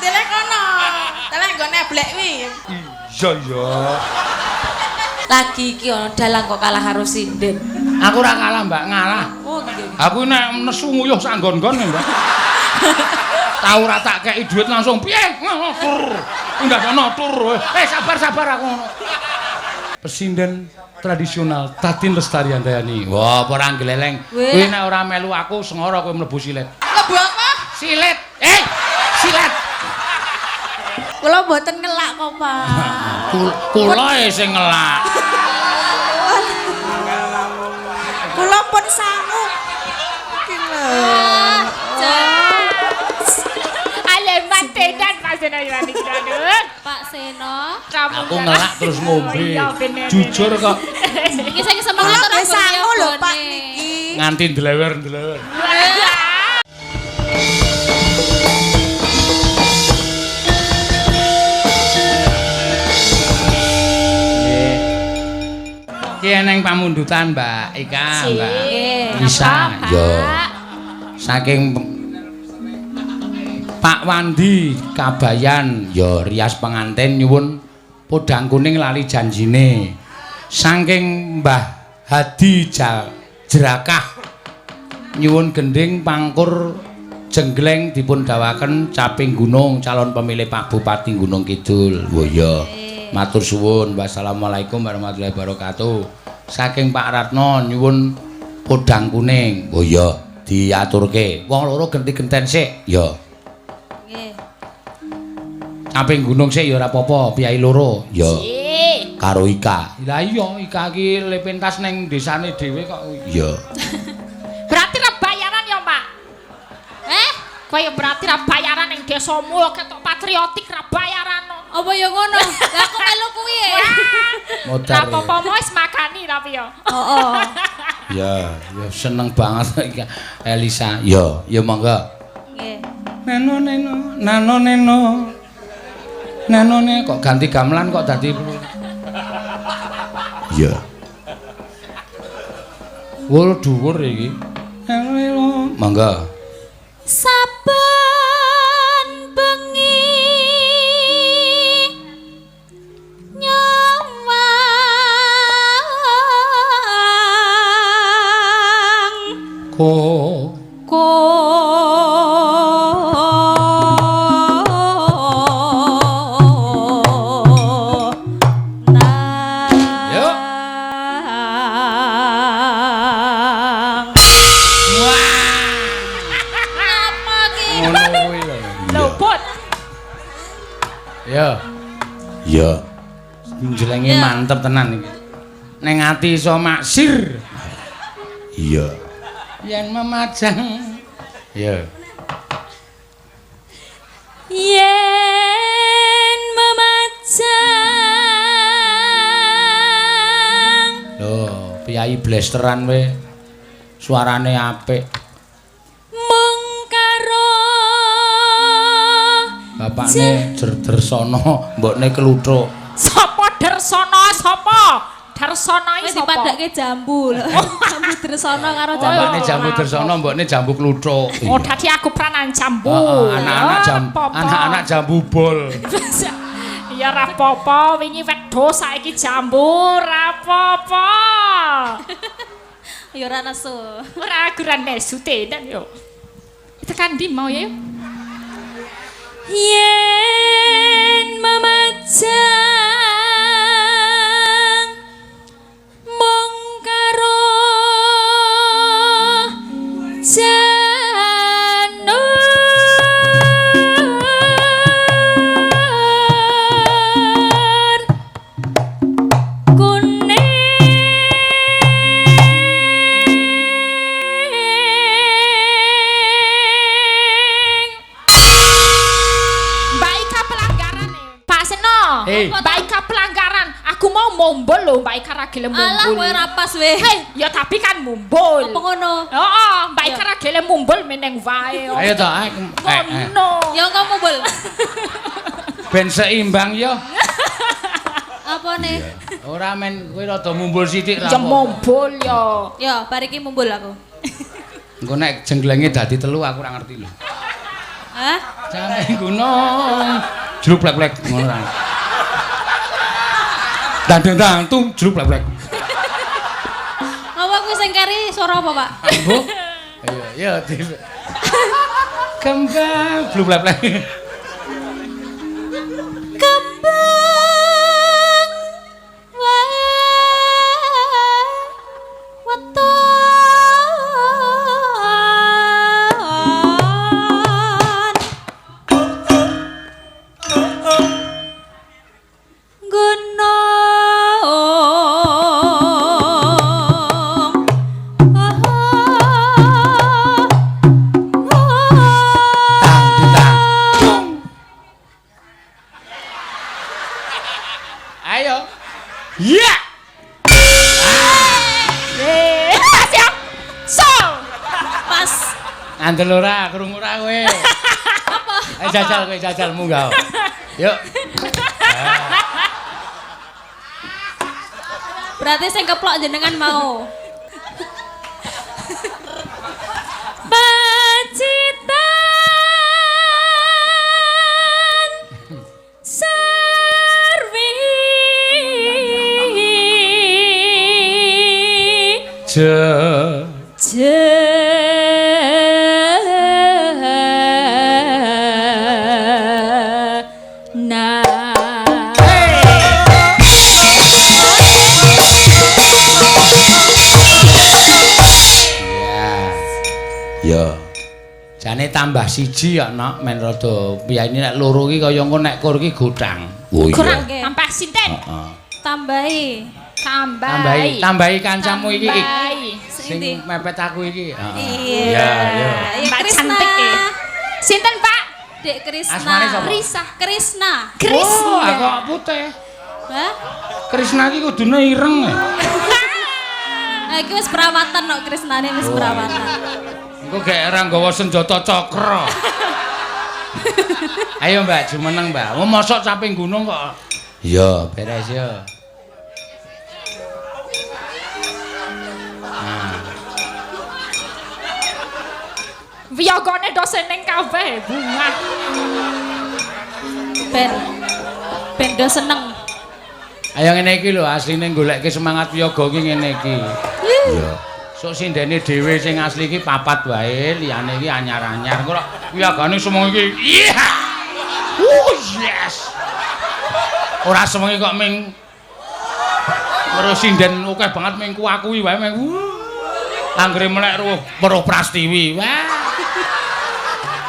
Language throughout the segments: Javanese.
Cilik kono. Telek nggo neblek kuwi. Iya ya. Lagi iki ana dalang kok kalah karo sinden. Aku ora kalah, Mbak, ngalah. Oh nggih. Aku nek nesu nguyuh sak nggon-nggon, Mbak. Tau ora tak kei dhuwit langsung piye? Tur. Enggak ono tur. Sabar aku ngono. Pesinden tradisional Tatin Lestarian Dayani. Wah, apa ora gleleng. Kowe nek ora melu aku sengara kowe mlebu silet. Mlebu apa? Silet. Silet. Kula mboten ngelak kok, Pak. Kula sing ngelak. Kula pun sangu. Aleman tenan Pak Seno Yani aduh. Pak Seno, Aku ngelak terus ngombe. Jujur kok. iki saiki semangat terus sangu lho, Pak niki. Nganti ndlewer. Ki eneng pamundutan, Mbak Ika, Mbak. Bisa, yo. Saking Pak Wandi Kabayan, yo rias pengantin nyuwun podang kuning lali janjine. Saking Mbah Hadi Jerakah nyuwun gending pangkur jenggleng dipun dawaken caping gunung calon pemilih Pak Bupati Gunung Kidul. Oh iya. Matur suwun. Wassalamualaikum warahmatullahi wabarakatuh. Saking Pak Ratno nyuwun podang kuning. Oh iya, diaturke. Wong loro genti-genten sik. Ya. Nggih. Caping gunung sik ya ora apa-apa, piyai loro. Ya. Karo Ika. Lah iya, Ika iki le pentas ning desane dhewe kok. Iya. Berarti ra bayaran ya, Pak? Kaya berarti ra bayaran ning desamu ketok patriotik ra bayaran. Apa ya ngono? Lah aku melu kuwi ya. Modar. Ra apa-apa wis makani tapi ya. Heeh. Ya, ya seneng banget Ika Elisa. Ya, ya monggo. Nggih. Neno kok ganti gamelan kok dadi iya. Wul dhuwur iki. Monggo. Saben bengi nyawang Ya. Jenenge mantep tenan iki. Ning ati iso maksir. Iya. Yen memajang. Ya. Yen memajang. Loh, piyai blasteran we. Suarane apik. Mung karo Bapakne Dersono, mbokne Kluthuk. Sapa Dersana sapa? Dersana iki sapa? Dipadake jambu lho. Jambu Dersana karo jambu. Bapakne jambu Dersono, mbokne jambu Kluthuk. Oh, dadi aku peranan jambu. Anak-anak jambu bol. Ya ra apa-apa, wingi wedhus saiki jambu, ra apa-apa. Ya ora nesu. Ora aguran nesu tenan yo. Tekan ndi mau ya? Yen memajang mung karo janur kuning Mbak Ika pelanggaran. Aku mau mumbul lho, Mbak Ika ra gelem mumbul. Alah kowe ra pas we. Hei, ya tapi kan mumbul. Apa ngono? Heeh, Mbak Ika ra gelem mumbul meneng wae. Ayo to, ngono. Ya engko mumbul. Ben seimbang ya. Apa nih? Ora men kowe rada mumbul sithik ra. Ya mumbul ya. Ya, bar iki mumbul aku. Engko nek jenglenge dadi telu aku ora ngerti lho. Hah? Samping gunung. Jluk blek-blek ngono ra. Dandang tung jluk blek-blek. Apa kuwi sing kari swara apa, Pak? Bu. Iya, kembang jluk blek-blek. Kembang weton Andel ora, krungu ora kowe. Apa? Jajal kowe, jajal munggah. Yuk. Berarti sing keplok jenengan mau. Pacitan Serwi Ya. Jane tambah siji ya nak men rada piyane nek loro iki kaya engko nek kur iki godhang. Oh iya. Tambah sinten? Heeh. Tambahi kancamu iki. Sing mepet aku iki. Iya. Iya. Mbak cantik e. Sinten, Pak? Dek Krisna. Asmane sapa? Krisna. Oh, aku putih. Hah? Krisna iki kudune ireng. Nah, iki wis perawatan kok Krisnane wis perawatan. Engko gek ora nggawa senjata cakra. Ayo Mbak, jumeneng Mbak. Wong mosok caping gunung kok. Iya, beres ya. Wiyogane doseneng kabeh bunga. Ben do seneng. Ayo ngene iki lho, asline goleke semangat wiyaga iki ngene iki. Iya. Sok sindene dhewe sing asli iki 4 wae, liyane iki anyar-anyar. Engko wiyagane semua iki. Iya. Yes. Ora semengi kok ming terus sinden akeh banget ming kuwi wae ming. Anggere melek weruh Prastiwi. Wah.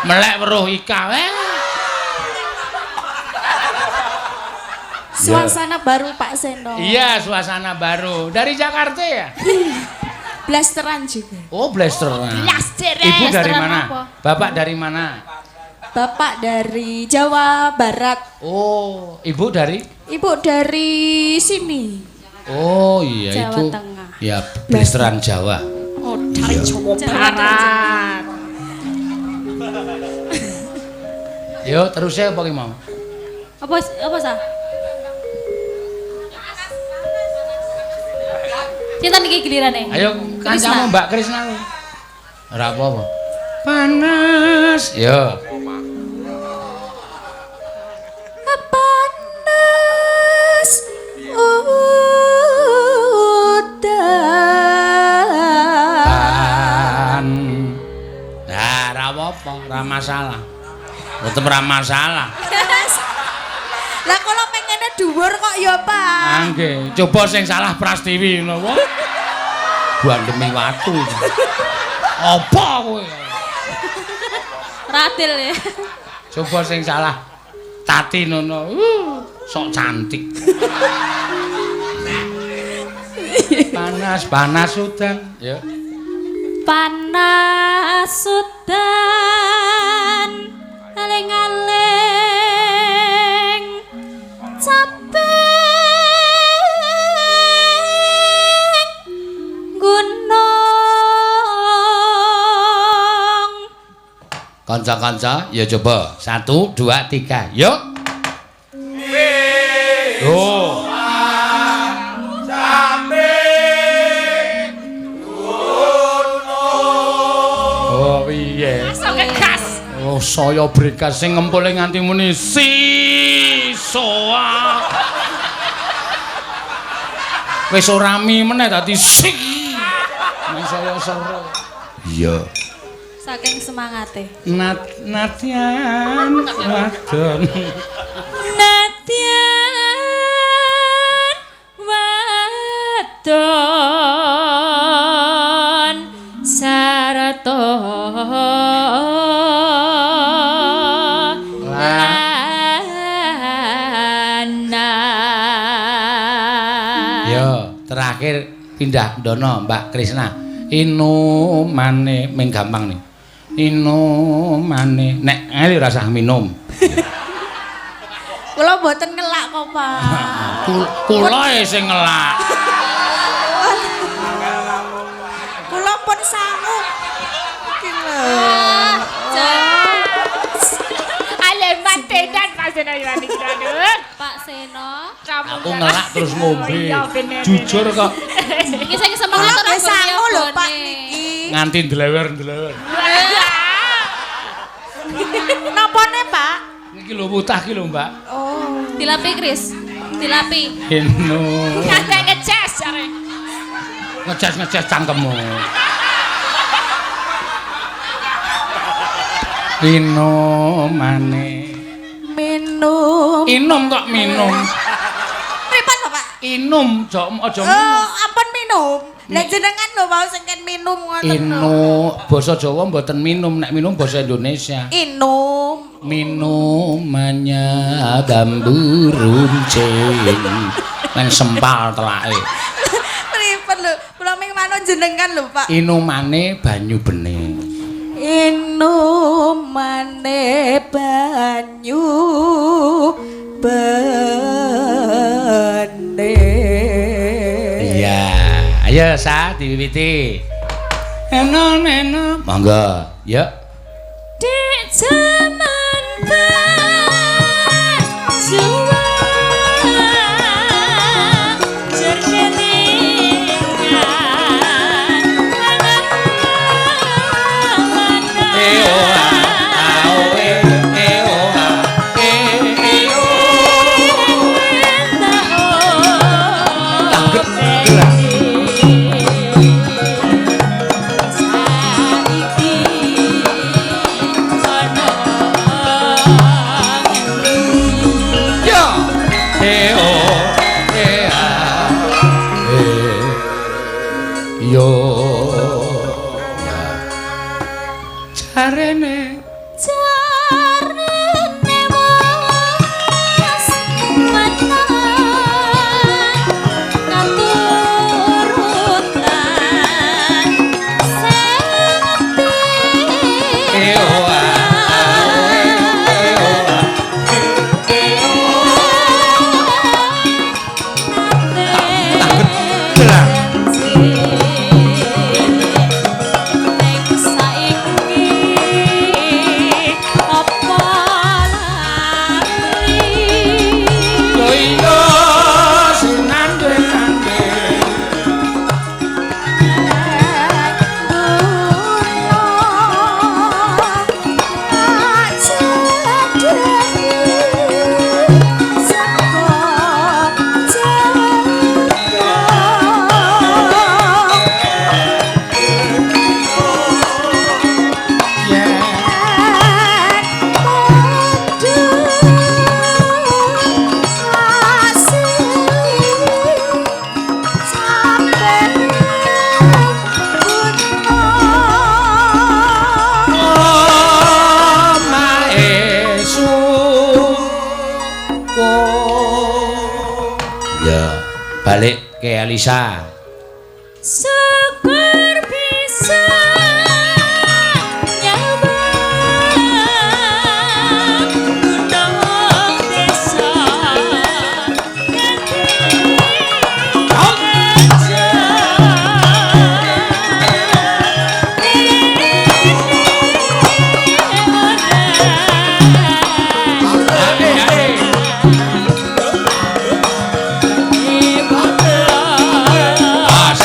Melek weruh Ika. Wah. Suasana baru Pak Seno. Iya, suasana baru. Dari Jakarta ya? Blasteran juga. Oh, blasteran. Blasteran. Ibu dari mana? Apa? Bapak dari mana? Bapak dari Jawa Barat. Oh, ibu dari? Ibu dari sini. Oh, iya Jawa itu. Tengah. Ya, blasteran Jawa. Oh, dari Jawa Barat. Yo, terus saya apa ki mau? Apa sah? Cinta niki gilirane. Ayo kancamu Mbak Krisna. Ora apa-apa. Panas. Yo. Panas udan. Nah, ora apa-apa, ora masalah. Tetep ora masalah. Lah kalau pengennya dhuwur kok ya, Pak. Nggih, coba sing salah Prastiwi ngono. Bandemi watu. Apa kowe? Radil ya. Coba sing salah Tati nono. Sok cantik. Panas udan, ya. Panas udan aling-aling capek gunung. Kanca-kanca, ya coba 1, 2, 3, yuk. Oh. Oh piye? Masuk ke gas. Oh saya brekas sing ngempule nganti muni sisoa. Wis ora mi meneh dadi sing. Nek saya sore. Iya. Saking semangate. Natyan wadon. Natyan wadon sarata lanang. Yo, terakhir pindah ndono Mbak Krisna. Inumane ming gampang nih. Inumane nek ngeli ora usah minum. Kula mboten ngelak kok, Pak. Kula sing ngelak. Kula pun sangu. Ale mantenan Pak Seno Yuwani aduh. Pak Seno. Aku ngelak terus ngombe. Jujur kok. Iki sing semangat ora sangu lho, Pak niki. Nganti ndlewer. Napane, Pak? Niki lho putah ki lho, Mbak. Oh. Dilapi, Kris. Dilapi. Inu. Kate ngeces jare. Ngeces cangkemmu. Inumane. Minum. Inum kok minum. Pripun, Bapak? Inum, aja minum. Oh, ampun minum. Lah jenengan lho mau sing minum ngoten lho. Inu, basa Jawa mboten minum, nek minum basa Indonesia. Inum. Minumannya bambu runcing. Nang sempal telake. Pripun lho? Kula ming manut jenengan lho, Pak. Inumane banyu bening. Inumane banyu bening. Iya, ayo Sa diwiwiti. Eno. Monggo, yuk. Di zaman berjuang jerkelingan Yo jarene mas mata katurutan sepi balik ke Elisa. syukur bisa nyabang gunung desa As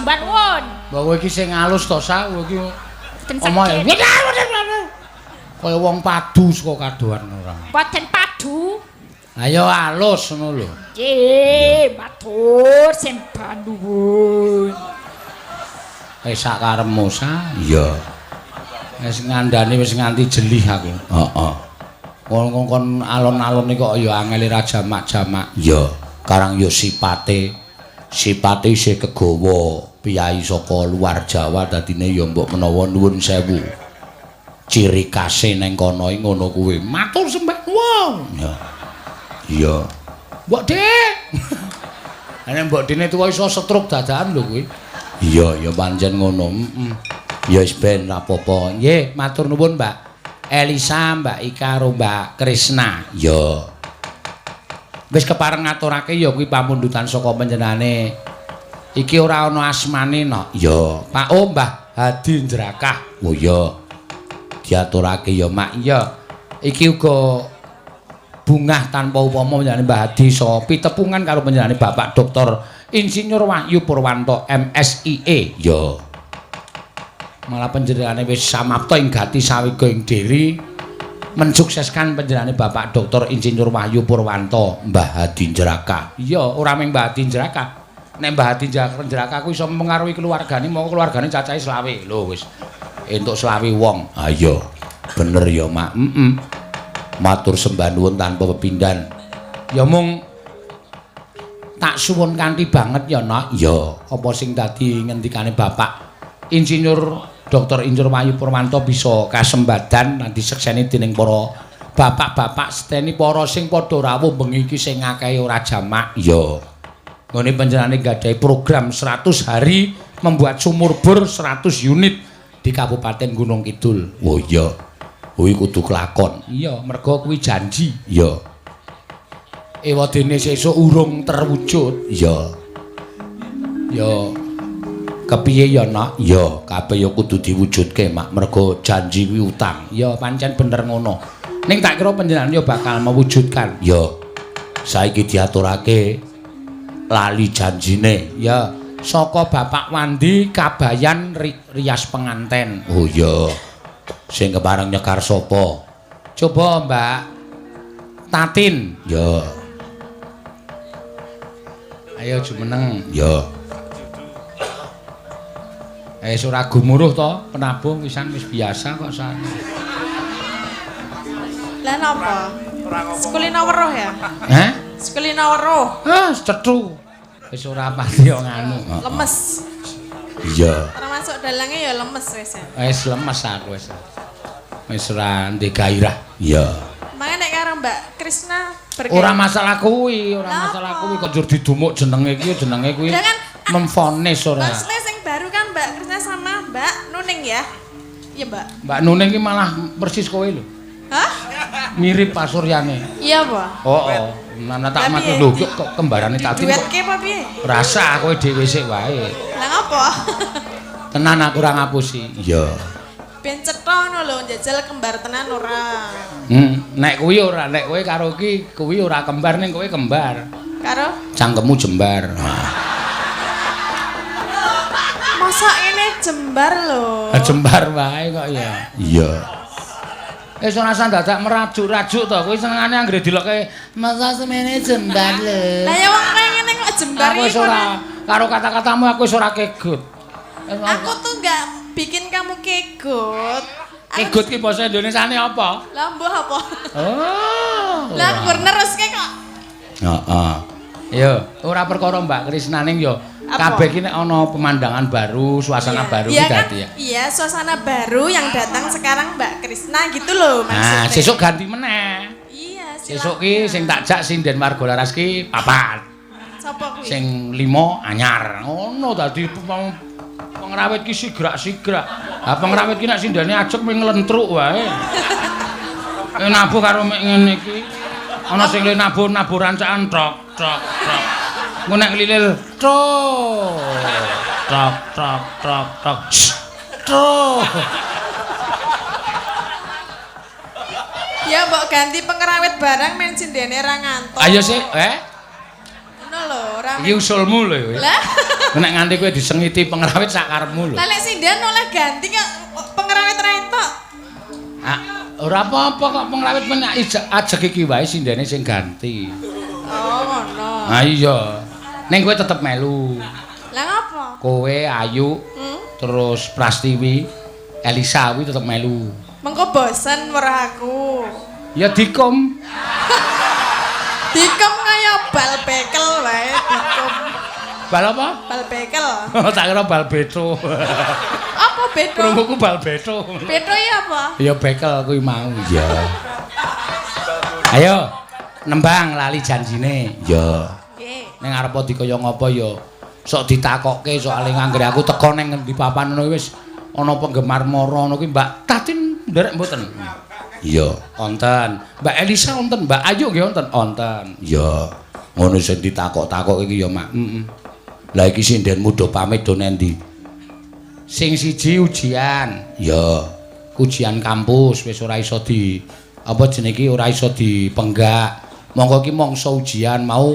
sembah nuwun. Mbok kowe iki sing alus to sa, kowe iki Boten omah ya. saged. Kaya wong padu saka kadohan ora. Boten padu. Ayo alus ngono lho. Nggih, matur sembah nuwun. Wis sak karepmu sa. Iya. Wis ngandani wis nganti jelih aku. Heeh. Kon alon-alon iki kok ya angel ra jamak-jamak. Iya, karang ya sipate isih kegawa piyai saka luar Jawa dadine ya mbok menawa nuwun sewu. Ciri khase ning kono iki ngono kuwi. Matur sembah nuwun. Ya. Iya. Mbok Dik. Nek Mbok Dine tuwa iso stroke dadakan lho kuwi. Iya, ya pancen ngono. Ya wis ben ra apa-apa. Nggih, matur nuwun, Mbak Elisa, Mbak Ika karo Mbak Krisna. Ya. Wis kepareng ngaturake ya kuwi pamundutan saka panjenengane. Iki ora ana asmane no. Ya, Pak Mbah Hadi Njrakah. Oh ya. Diaturake ya, Mak. Iya. Iki uga bungah tanpa upama panjenengane Mbah Hadi so pitepungan karo panjenengane Bapak Dr. Insinyur Wahyu Purwanto MSIE. Ya. Malah panjenengane wis samapta ing gati sawiga ing diri mensukseskan panjenengane Bapak Dr. Insinyur Wahyu Purwanto Mbah Hadi Njrakah. Iya, ora mung Mbah Hadi Njrakah. Nek Mbah Hadi Njrakah kuwi iso mempengaruhi keluargane, mongko keluargane cacahe 20 lho wis. Entuk 20 wong. Ha iya. Bener ya, Mak. Matur sembah nuwun tanpa pepindhan. Ya mung tak suwun kanthi banget ya, Nak. Ya, apa sing dadi ngendikane Bapak Insinyur Dr. Insinyur Wahyu Purwanto bisa kasembadan nanti sekseni dening para bapak-bapak seteni para sing padha rawuh bengi iki sing akeh ora jamak. Ya. Ngene panjenengane gadahi program 100 hari membuat sumur bor 100 unit di Kabupaten Gunung Kidul. Oh iya. Kuwi kudu kelakon. Iya, mergo kuwi janji. Iya. Ewadene sesuk urung terwujud. Iya. Ya. Kepiye ya, Nak? Ya, kabeh ya kudu diwujudke, Mak. Mergo janji kuwi utang. Ya, pancen bener ngono. Ning tak kira panjenengan ya bakal mewujudkan. Ya. Saiki diaturake lali janjine. Ya, saka Bapak Wandi Kabayan rias penganten. Oh iya. Sing kepareng nyekar sapa? Coba Mbak Tatin. Ya. Ayo jumeneng. Ya. Ora gumuruh to, penabuh pisan wis biasa kok sana. Lah napa? Sekulina weruh ya? Hah? Sekulina weruh. Cethu. Wis ora pati yo nganu. Lemes. Iya. Ora masuk dalange ya lemes wis. Wis lemes aku wis. Wis ora ndek gairah. Iya. Mangke nek karo Mbak Krisna Ora masalah kuwi, ora masalah kuwi kok njur didumuk jenenge iki jenenge kuwi. Memfonis ora. Mas Le sing baru kan Mbak Krisna sama Mbak Nuning ya? Iya, Mbak. Mbak Nuning iki malah persis kowe lho. Hah? Mirip Pak Suryane. Iya, Pak. Oh. Nana tak matur lho kok kembarane Tatin kok. Duetke apa piye? Rasa kowe dhewe sik wae. Lah ngapa? Tenan aku ora ngapusi. Iya. Ben cetha ngono lho, njajal kembar tenan ora. Nek kuwi ora, nek kowe karo iki kuwi ora kembar ning kowe kembar. Karo? Cangkemmu jembar. Masa ini jembar lho. Jembar wae kok ya. Iya. Wis ora usah dadak merajuk-rajuk to, kowe senengane anggere dilokke masa semene jembar lho. Lah ya wong kaya ngene kok jembar iki. Wis ora karo kata-katamu aku wis ora kegut. Aku tuh enggak bikin kamu kegut. Kegut ki basa Indonesiane apa? Lah mbuh apa? Oh. Lah kur neruske kok. Heeh. Ya, ora perkara Mbak Krisna ning ya kabeh iki nek ana pemandangan baru, suasana baru iki dadi ya. Iya, suasana baru yang datang sekarang Mbak Krisna gitu loh maksudnya. Nah, sesuk ganti meneh. Iya, Sesuk ki sing tak jak sinden Margolaras ki papat. Sapa kuwi? Sing 5 anyar. Ngono dadi pengrawit ki sigrak-sigrak. Ha pengrawit ki nek sindene ajeg mung nglentruk wae. Nabuh karo mek ngene iki. Ana sing le nabuh rancakan trok. Engko nek nglilil trok. Trok. Ya mbok ganti pengerawit barang men sindene ra ngantuk. Ayo sih, Ngono lho, ora pamit. Iki usulmu lho. Lah. Nek nganti kowe disengiti pengrawit sak karepmu lho. Lah lek sindian oleh ganti kok pengrawit ra entuk. Ah, ora apa-apa kok pengrawit men ajek iki wae sindene sing ganti. Oh, ngono. Ah iya. Ning kowe tetep melu. Lah ngapa? Kowe Ayu terus Prastiwi, Elisa kuwi tetep melu. Mengko bosen weruh aku. Ya dikom. Dikem kaya bal bekel wae dikem. Bal apa? Bal bekel. Tak kira bal beto. Apa beto? Krunguku bal beto. Beto ya apa? Ya bekel kuwi mau ya. Ayo nembang lali janjine. Ya. Nggih. Ning arep dikaya ngapa ya sok ditakokke soal nganggere aku teko ning ngendi papan ngono wis ana penggemar mara ngono kuwi Mbak Tatin nderek mboten. Iya, wonten. Mbak Elisa wonten, Mbak Ayu nggih wonten. Wonten. Iya. Ngono sing ditakok-takok iki ya, Mak. Lah iki sindenmu do pamit do nendi? Sing siji ujian. Ya. Ujian kampus wis ora iso di apa jenenge iki ora iso dipenggak. Monggo iki mangsa ujian mau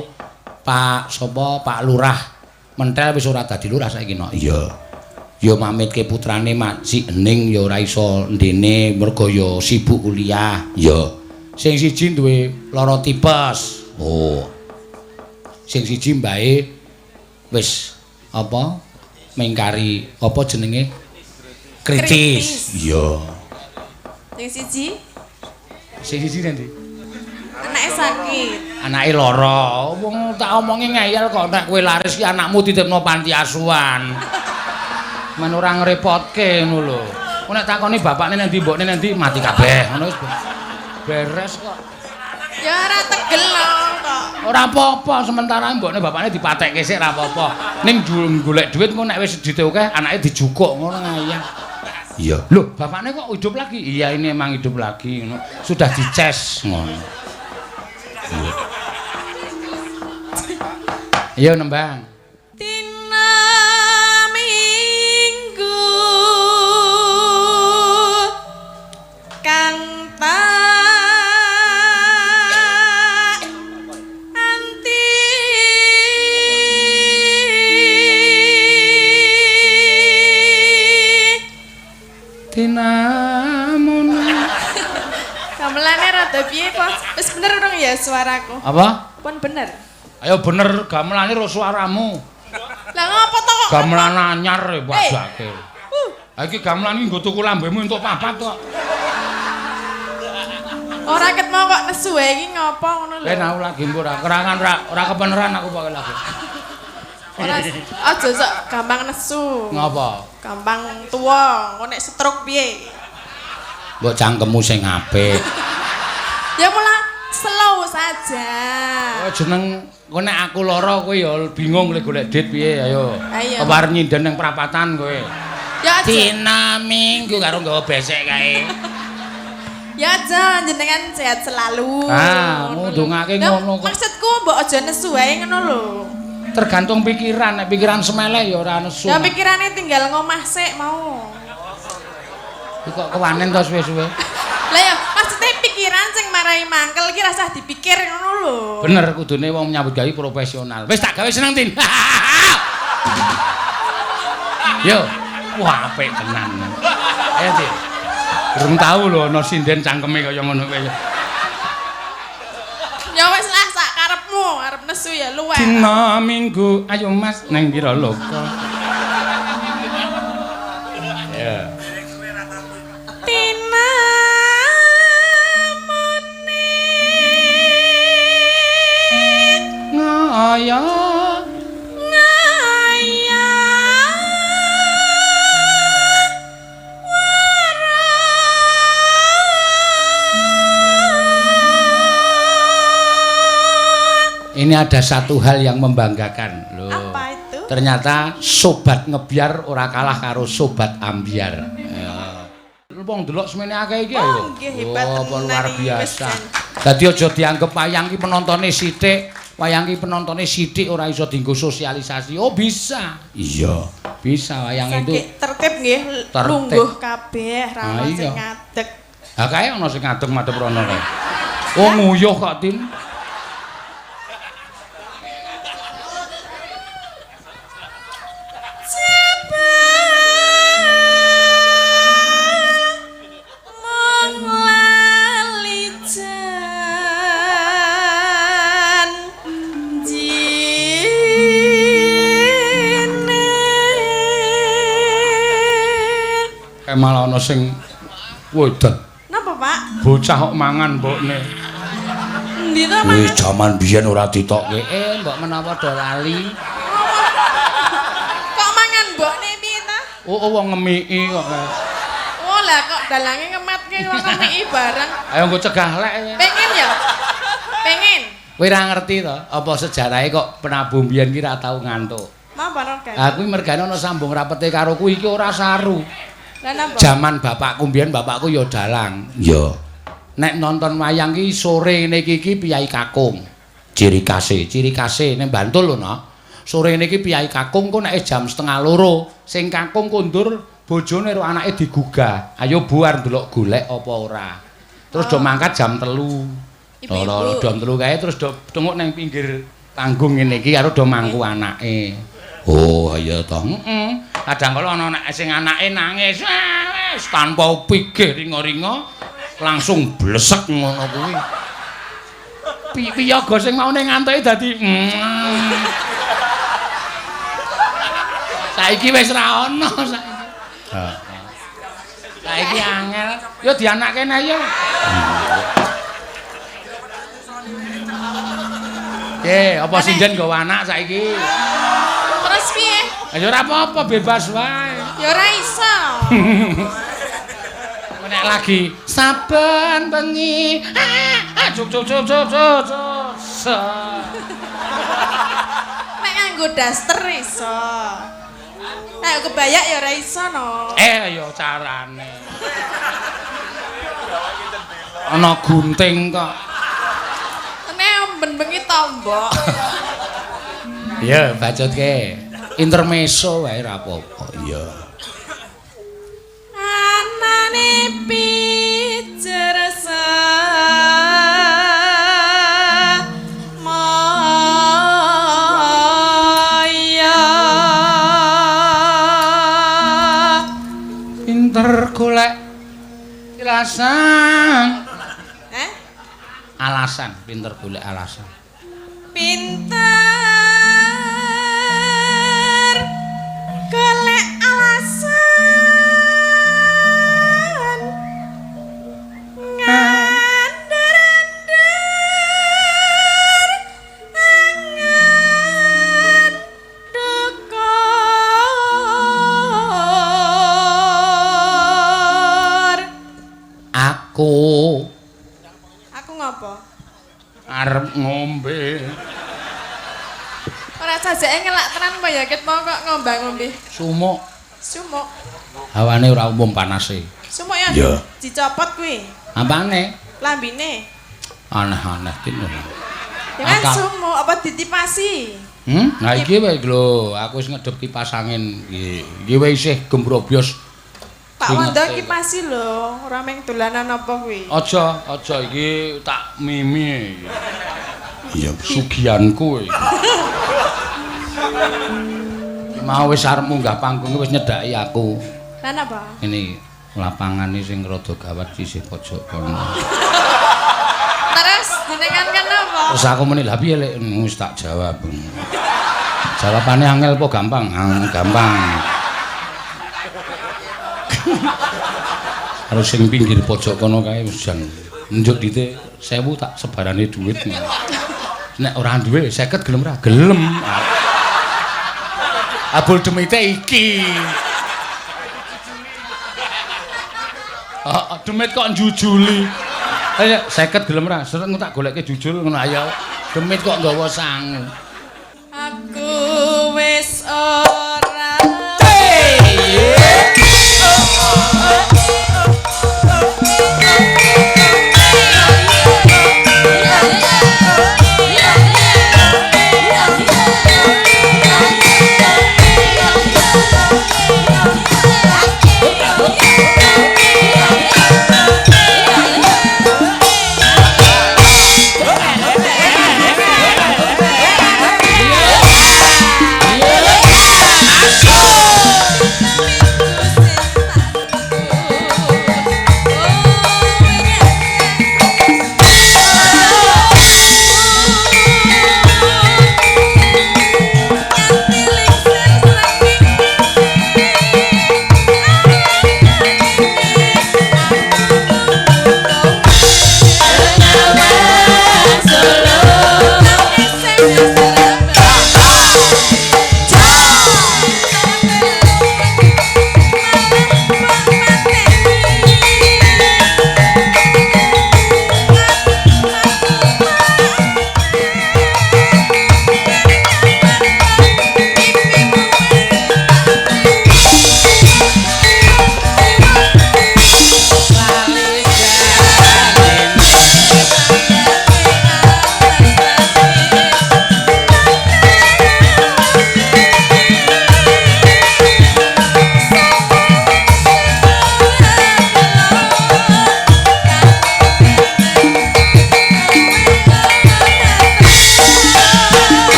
Pak sapa Pak Lurah mentel wis ora dadi lurah saiki no. Iya. Ya mamitke putrane Mak Cik Ening ya ora iso ndene mergo ya sibuk kuliah. Ya. Sing siji duwe lara tipes. Oh. Sing siji mbae wis apa mengkari apa jenenge kritis. Iya. Sing siji Sing siji ndi? anake sakit. Anake lara. Wong tak omongi ngeyel kok nek kowe laris ki anakmu dititipno panti asuhan. Men ora ngrepotke ngono lho. Kok nek takoni bapakne nendi mbokne nendi mati kabeh. Ngono wis beres kok. Ya ora tegel kok. Ora apa-apa sementara mbokne bapakne dipatekke sik ora apa-apa. Ning golek dhuwit engko nek wis dite akeh anake dijukuk ngono ngayah. Iya. Loh, bapakne kok hidup lagi? Iya, ini emang hidup lagi ngono. Sudah dices ngono. Iya. Ayo nembang. Dina Minggu kang anti Dinamun. gamelane rada piye kok? Wis bener dong ya suaraku. Apa? Pun bener. Ayo bener gamelane ro suaramu. Lah ngopo to kok? Gamelan anyar e padake. Ha iki gamelan iki nggo tuku lambemu entuk papat kok. Ora ket mau kok nesu wae iki ngopo ngono lho. Ben aku lagi mbok kerangan ora kebeneran aku pakai lagi. Ora aja sok gampang nesu. Ngapa? Gampang tuwa, engko nek stroke piye? Mbok cangkemmu sing apik. Ya mula slow saja. Oh jeneng kok nek aku lara kowe ya bingung lek golek dit piye ayo. Ayo. Kepar nyinden ning perapatan kowe. Ya aja. Dina Minggu karo nggawa besek kae. Ya aja jenengan sehat selalu. Ah, ngundungake Lah, ngono kok. maksudku mbok aja nesu wae ngono lho. Tergantung pikiran, nek pikiran semeleh ya ora nesu. Ya pikirane tinggal ngomah sik mau. Iki kok kewanen to suwe-suwe. Lah ya maksudnya pikiran sing marai mangkel iki rasah dipikir ngono lho. Bener kudune wong nyambut gawe profesional. Wis tak gawe seneng Tin. Yo, wah apik tenan. Ayo Tin. Durung tau lho ana sinden cangkeme kaya ngono kowe. Ya wis lah sak karepmu, arep nesu ya luwih. Dina Minggu, ayo Mas neng kira loka. Ya. Tina Ngaya ini ada satu hal yang membanggakan loh. Apa itu? Ternyata sobat ngebiar ora kalah karo sobat ambiar. Wong delok semene akeh iki ayo. Nggih hebat tenan luar iki, biasa. wis, Dadi aja dianggep wayang iki penontone sithik, wayang iki penontone sithik ora iso dienggo sosialisasi. Oh bisa. Iya, bisa wayang itu. Tertib nggih, Tertib. lungguh kabeh ra Ah, ono iya. sing ngadeg. Ha kae ana sing ngadeg madhep rono kae. Oh nguyuh kok Tin. malah ana sing wedan. Napa, Pak? Bocah kok mangan mbokne. Endi to, Pak? Wis jaman biyen ora ditokke. Mbok menawa do lali. Kok mangan mbokne piye ta? Oh, wong ngemiki kok. Oh, lah kok dalange ngemetke kok ngemiki bareng. Ayo nggo cegah lek. Pengen ya? Pengen. Kowe ora ngerti to, apa sejarahe kok penabuh biyen ki ora tau ngantuk. Napa Rogan? Aku mergane ana sambung rapete karo kuwi iki ora saru. Lah napa? Jaman bapakku biyen bapakku ya dalang. Ya. Nek nonton wayang ki sore ngene iki piyai kakung. Ciri kase ning Bantul lho no. Sore ngene iki piyai kakung kok nek jam 1:30 sing kakung kondur bojone karo anake digugah. Ayo buar ndelok golek apa ora. Terus do mangkat jam 3. Ibu-ibu. Jam 3 kae terus do tengok nang pinggir panggung ngene iki karo do mangku anake. Oh, iya toh. Kadang kala ana nek sing anake nangis wis tanpa pikir ringa-ringa langsung blesek ngono kuwi. Piyaga sing maune ngantuke dadi saiki wis ra ono saiki. Saiki angel. Yo dianakke nek yo. Apa sinden nggawa anak saiki? Terus piye? Ya ora apa-apa bebas wae. Ya ora iso. Nek lagi saben bengi cuk. Nek nganggo daster iso. Nek kebayak ya ora iso no. Ya carane. Ana gunting kok. Nek ben-bengi tombok. Ya, bacotke. Intermezzo wae ora apa-apa. Iya. Anane pijer maya. Pinter golek alasan. Alasan, pinter golek alasan. Pinter golek alasan ngandur angan dukur. Aku ngapa? Arep ngombe. Ora sajake ngelak tenan apa ya ket mau kok ngombe-ngombe. Sumuk. Hawane ora umum panase. Sumuk ya? Dicopot kuwi. Apane? Lambine. Aneh-aneh kene. Ya kan sumuk apa ditipasi? Nah iki wae lho, aku wis ngedep kipas angin iki. Iki wae isih gembrobyos. Pak Wanda kipasi lho, ora meng dolanan apa kuwi. Aja iki tak mimi. Iya, sugihanku iki. Mau wis arep munggah panggung wis nyedaki aku. Lah napa? Ini lapangane sing rada gawat sisih pojok kono. Terus jenengan kan napa? Terus aku muni lha piye lek wis tak jawab. Jawabane angel apa gampang? Gampang. Harus sing pinggir pojok kono kae wis jan njuk dite 1000 tak sebarane dhuwit. Nek ora duwe 50 gelem ora? Gelem. Abul demite iki. Demit kok njujuli. Ayo 50 gelem ora? Sereng tak golekke jujul ngono ayo. Demit kok nggawa sangu. Aku wis ora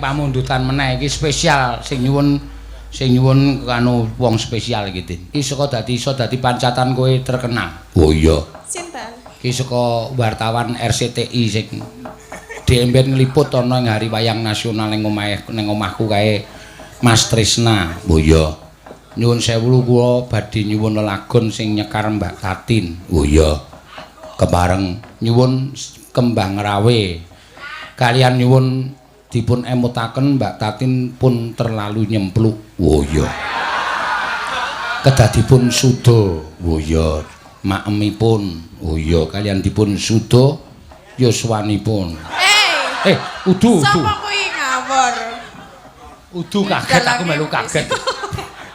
pamundutan meneh iki spesial sing nyuwun kanu wong spesial iki Din. Iki saka iso dadi pancatan kowe terkenal. Oh iya. Sinten? Iki saka wartawan RCTI sing diemben ngliput ana ing hari wayang nasional ning omahku kae Mas Trisna. Oh iya. Nyuwun sewu kula badhe nyuwun lelagon sing nyekar Mbak Tatin. Oh iya. Kebareng nyuwun kembang rawe. Kalian nyuwun dipun emutaken Mbak Tatin pun terlalu nyempluk. Oh iya. Kedadipun suda. Oh iya. Maemipun. Oh iya, kalian dipun suda yuswanipun. Udu. Sapa kuwi ngawur? Udu kaget aku melu kaget.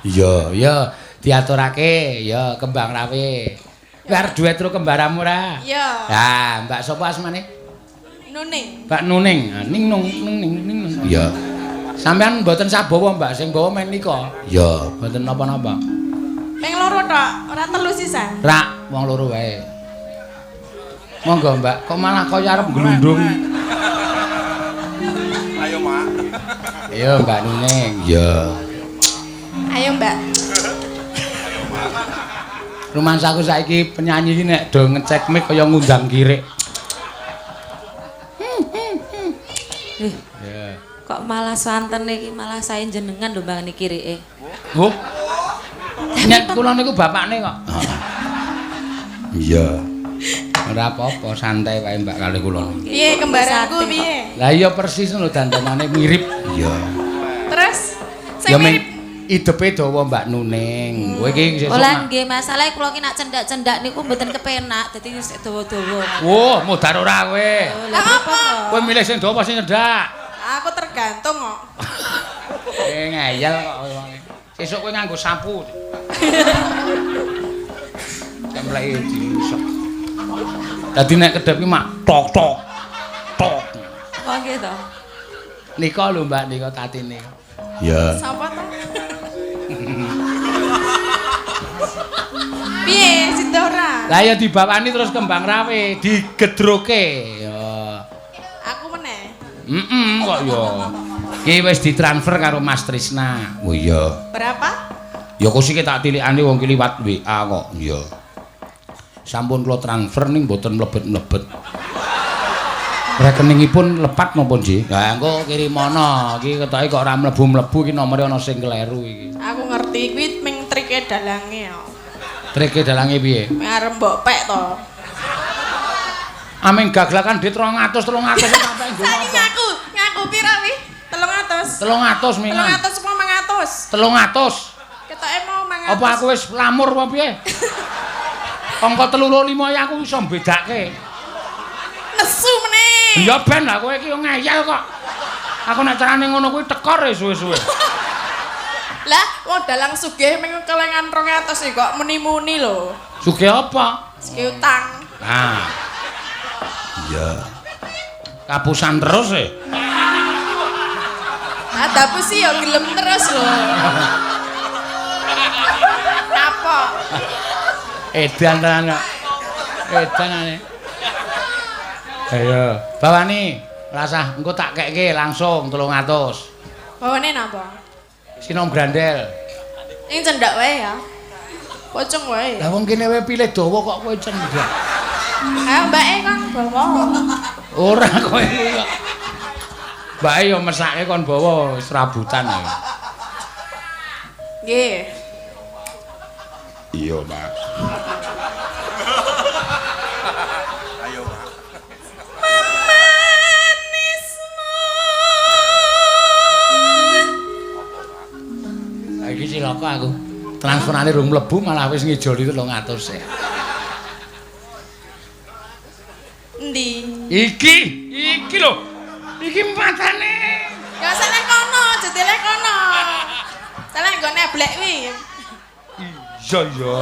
Iya, ya diaturake ya kembang rawe. Biar duet karo kembaramu ra. Iya. Lah, Mbak sapa asmane? Nuning. Mbak Nuning. Ning. Iya. Sampeyan mboten sabawa, Mbak, sing bawa men nika. Iya, mboten napa-napa. Ping loro tok, ora telu sisan. Rak, wong loro wae. Monggo, Mbak, kok malah kaya arep glundung. Ayo, Mak. Iya, Mbak Nuning. Iya. Ayo, Mbak. Rumansaku saiki penyanyi iki nek do ngecek mic kaya ngundang kirik. Ya. Kok malah santen iki malah sae jenengan lho Mbak niki kirike. Oh. Nyet kula niku bapakne kok. Iya. Ora apa-apa, santai wae Mbak kali kula. Piye kembaranku piye? Lah iya persis lho dandanane mirip. Iya. Terus sing mirip idepe dawa Mbak Nuning. Kowe iki sesuk. Ola nggih masalahe kula ki nak cendak-cendak niku mboten kepenak dadi sik dawa-dawa. Wah, modar ora kowe. Lah apa? Kowe milih sing dawa apa sing nyedak? Aku tergantung kok. Ngeyel kok wonge. Sesuk kowe nganggo sapu. Templeke diusap. Dadi nek kedhep ki mak tok. Oh nggih to. Nika lho Mbak, nika tatine. Ya. Sapa to? Piye sida ora? Lah ya dibawani terus kembang rawe, digedroke. Ya. Aku meneh. Kok ya. Ki wis ditransfer karo Mas Trisna. Oh iya. Berapa? Ya kok sik tak tilikane wong ki liwat WA kok. Iya. Sampun kula transfer ning mboten mlebet-mlebet. Rekeningipun lepat napa nggih? Lah engko kirimono. Iki ketoke kok ora mlebu-mlebu iki nomere ana sing kleru iki. Aku ngerti kuwi ming trike dalange ya. Trike dalange piye? Arep mbok pek to. Aming gaglakan dit 300 sampai nggo Saiki ngaku pira wi? 300. 300 mingan. 300 apa 500? 300. Ketoke mau 500. Apa aku wis lamur apa piye? Kongko 3,5 ya aku iso bedake. Nesu meneh. Ya ben lah kowe iki ngeyel kok. Aku nek carane ngono kuwi tekor e suwe-suwe. Lah, wong dalang sugih ming kelengan 200 kok muni-muni lho. Sugih apa? Sugih utang. Nah. Iya. Kapusan terus e. Adapu sih ya gelem terus lho. Kapok. Edan tenan kok. Edanane. Ayo, bawani. Rasah engko tak kekke langsung 300. Bawane napa? Sinom grandel. Ning cendak wae ya. Pocong wae. Lah wong kene wae pilih dawa kok kowe cendak. Ayo mbake kan bawa. Ora kowe iki kok. Mbake yo mesake kon bawa wis rabutan ae. Nggih. Iya, Pak. Ayo, Mak. Iki cilaka aku. Transferane rung mlebu malah wis ngijoli 300 e. Endi? Iki lho. Iki matane. Ya selek kono, jedele kono. Selek nggone blek wi. Iya ya.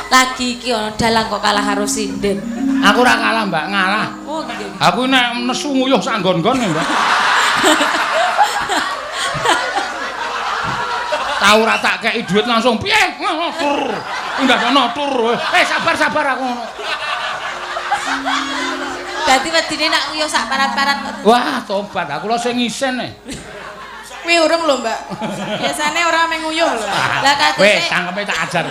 Lagi iki ana dalang kok kalah karo sinden. Aku ora kalah, Mbak, ngalah. Oh nggih. Aku nek nesu nguyuh sak nggon-nggone, Mbak. Tahu ora tak kei dhuwit langsung piye? Tur. Enggak ono tur. Sabar aku ngono. Dadi wedine nak nguyuh sak parat-parat. Wah, tobat aku lho sing ngisen e. Kuwi urung lho, Mbak. Biasane ora meng nguyuh lho. Lah kadene Wis, cangkeme tak ajar.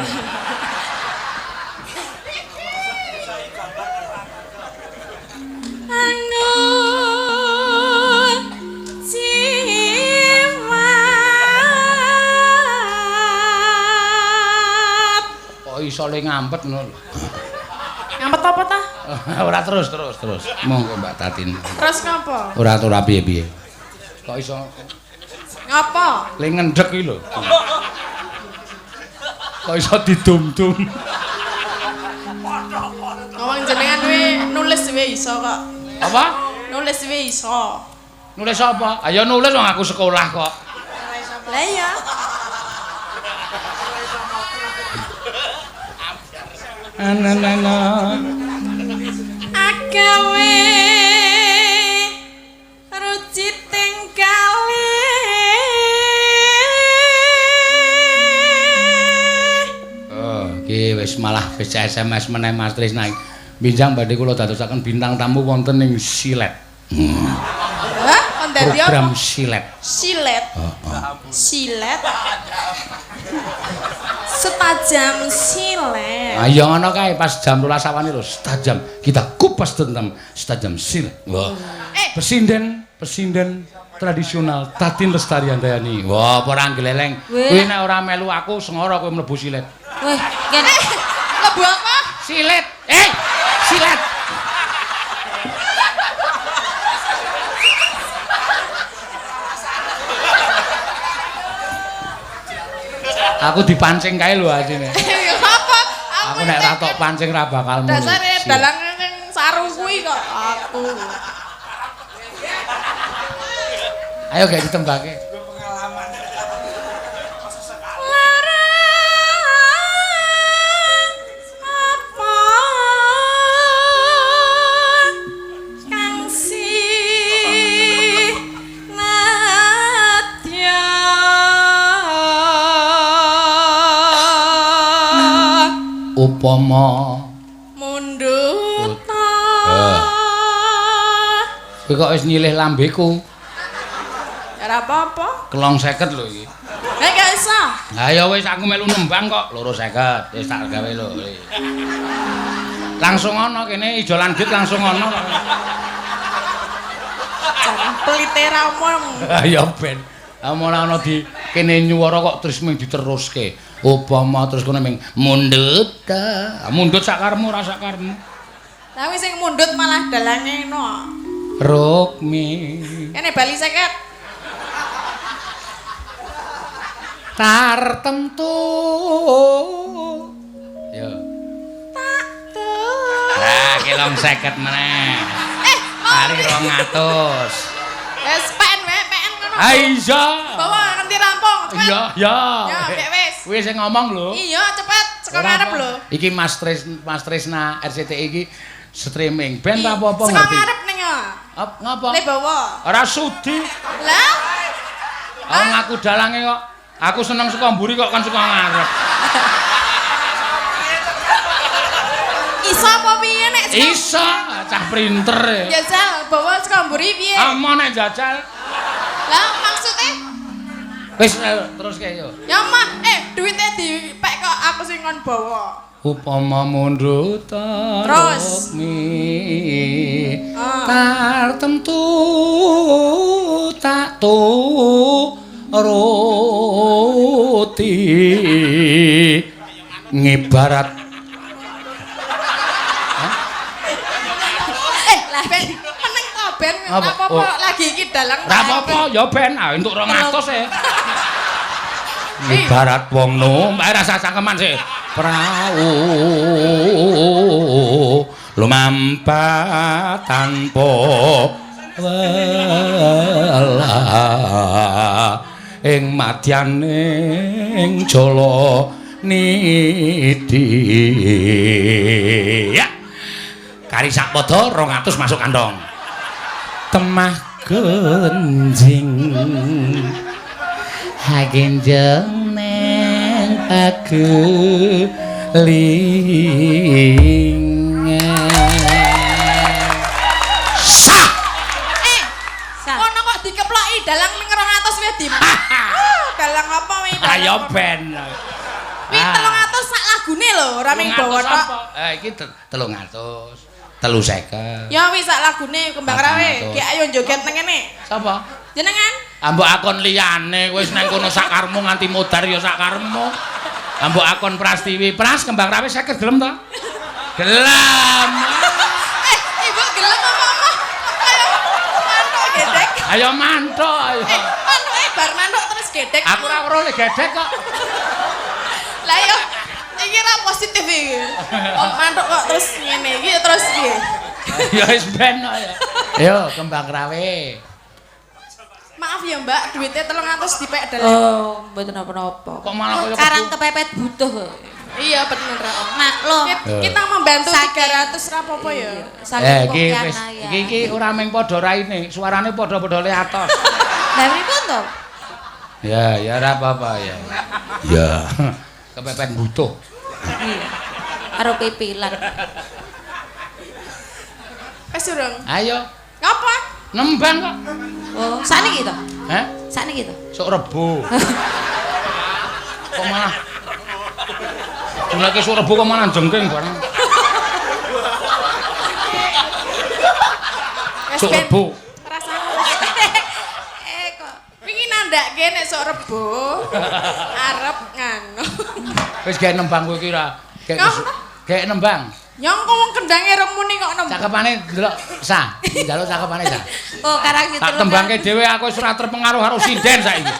Angun jimat. Kok iso le ngampet ngono lho. Ngampet apa ta? Ora terus. Monggo Mbak Tatin. Terus ngapa? Ora piye-piye. Kok iso Ngapa? le ngendhek iki lho. Kok iso didum-dum. Ngomong jenengan kuwi nulis wae iso kok. Apa? Nulis wae iso. Nulis apa? Ayo nulis wong aku sekolah kok. Lah iya. Ananana. Agawe ruci tingkale. Oh, iki wis malah wis SMS meneh Mas Trisna. Binjang badhe kula dadosaken bintang tamu wonten ing Silet. Hah? Kon dadi apa? Program Silet. Silet. Silet. Setajam silet. Ayo ngono kae pas jam 12 awane lho, setajam kita kupas tentang setajam silet. Wah. Pesinden tradisional Tatin Lestari Handayani. Wah, apa ora gleleng. Kuwi nek ora melu aku sengara kowe mlebu silet. weh ngene Lebu apa? Silet. Silet. Aku dipancing kae lho asine. Ya apa? Aku nek ra tok pancing ra bakal muni. Dasare dalang ning saru kuwi kok aku. Ayo gak ditembake. Upama Mundut. kowe kok wis nyilih lambeku. Ora apa-apa. Kelong 50 lho iki. Nek gak iso. Ha ya wis aku melu nembang kok 250. Wis tak gawe lho. Langsung ana kene ijo lanjut langsung ana. Jangan pelite ra omong. Ha ya ben. Ora ana di kene nyuwara kok terus mung diteruske. Upama terus kono ming mundut ta. Mundut sakarmu ora sakarmu. Tapi sing mundut malah dalange no. Rukmi. Kene bali 50. Tartemtu. Yo. Nah, kilong 50 meneh. Kali 200. Wes pen wae, pen ngono. Ha iya. Bawa nganti rampung. cepet. Iya, iya. Ya, mek wis. Kuwi sing ngomong lho. Iya, cepet. Saka ngarep lho. Iki Mas Trisna RCTI iki streaming. Ben ta apa-apa Saka ngerti. ngarep ning ya. Ngapa? Le bawa. Ora sudi. Lah, Oh, ngaku dalange kok. Aku seneng saka mburi kok kan saka ngarep. iso apa piye nek saka- Iso, cah printer e. Jajal bawa saka mburi piye? Amo nek jajal. Lah maksudnya Wis terus kae yo. ya mah duitnya dipek kok aku sing kon bawa. Upama mundut Terus. tartemtu tak roti ngibarat Lah ben meneng to ben Apa? apa-apa Oh. lagi iki dalang. ora apa-apa ya ben entuk 200 e ngibarat wong nom rasa cangkeman sih prau lumampat tanpa welah ing madyaning jala nidi ya kari sak padha 200 masuk kantong temah genjing hagenjeng neng aku Sah. Ngono kok dikeploki dalang ming 200 wis dim. Dalang apa wi? Ayo ben. Wi 300 sak lagune lho, ora ming bawa tok. Iki 300. 350. Ya wis sak lagune kembang rawe. Ki ayo joget nang kene. Sapa? Jenengan? Ambok akon liyane wis nang kono sak karepmu nganti modar ya sak karepmu. Ambok akon Prastiwi, Pras kembang rawe 50 gelem to? Gelem. Ibu gelem apa? Ayo mantuk gedek. Ayo mantuk ayo. Mantuke bar mantuk terus gedek. Aku ora weruh gedek kok. Lah yo iki ra positif iki. Kok mantuk kok terus ngene iki terus piye? Ya wis ben kok ya. Ayo kembang rawe. Maaf ya Mbak, duitnya 300 dipek dalam. Oh, mboten apa-apa. Kok malah kaya Karang kepepet butuh. Iya bener Om. Maklum. Kita membantu Saking- 300 rapopo ya. Saking iki kopian wis ya. iki ora mung padha raine, suarane padha-padha le atos. Lah pripun to? Ya ora apa-apa ya. Ya. Kepepet butuh. Iya. Karo pipilan. Wis urung. Ayo, Ngapa? nembang kok. Oh, sakniki to? Heh? Sakniki to? Sok Rebo. Kok malah Nek sok Rebo kok malah jengking bareng. Sok Rebo. Rasane Kok wingi nandake nek sok Rebo arep nganu. Wis gawe nembang kowe iki ra. Gawe nembang. Nyong wong kendange rong muni kok nembang. Cakepane delok sah. Njaluk cakepane sah. oh karang Tak tembangke dhewe aku wis ora terpengaruh karo sinden saiki.